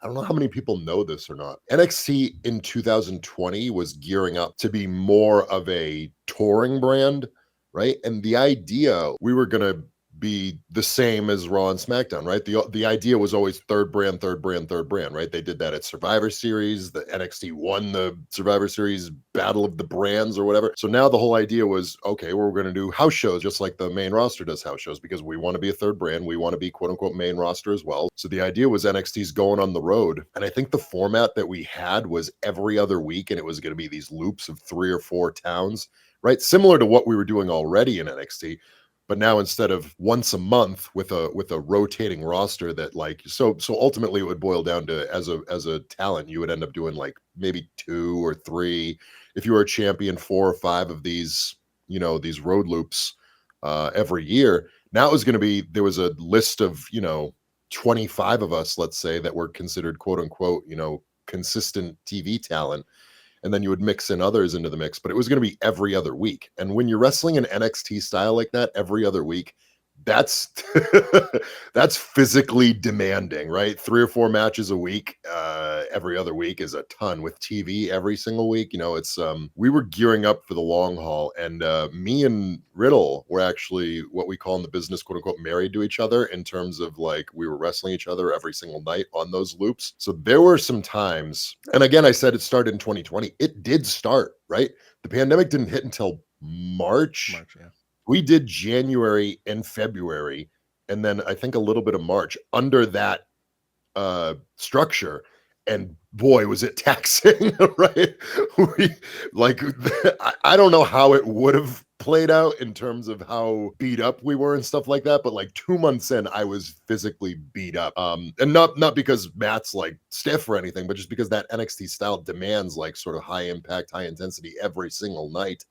don't know how many people know this or not. NXT in 2020 was gearing up to be more of a touring brand, right? And the idea we were going to be the same as Raw and SmackDown, right? The idea was always third brand, third brand, third brand, right? They did that at Survivor Series. The NXT won the Survivor Series Battle of the Brands or whatever. So now the whole idea was, okay, we're going to do house shows just like the main roster does house shows because we want to be a third brand. We want to be quote unquote main roster as well. So the idea was NXT's going on the road. And I think the format that we had was every other week, and it was going to be these loops of 3 or 4 towns, right? Similar to what we were doing already in NXT. But now instead of once a month with a rotating roster that like so ultimately it would boil down to as a talent you would end up doing like maybe 2 or 3 if you were a champion 4 or 5 of these these road loops every year. Now it was going to be there was a list of 25 of us, let's say, that were considered quote unquote consistent TV talent, and then you would mix in others into the mix, but it was going to be every other week. And when you're wrestling an NXT style like that every other week, that's that's physically demanding, right? 3 or 4 matches a week every other week is a ton. With TV every single week, it's we were gearing up for the long haul. And me and Riddle were actually what we call in the business quote unquote married to each other, in terms of like we were wrestling each other every single night on those loops. So there were some times, and again I said it started in 2020. It did start, right? The pandemic didn't hit until March. Yeah. We did January and February, and then I think a little bit of March under that structure. And boy, was it taxing, right? We like I don't know how it would have played out in terms of how beat up we were and stuff like that, but like 2 months in, I was physically beat up. And not because Matt's like stiff or anything, but just because that NXT style demands like sort of high impact, high intensity every single night.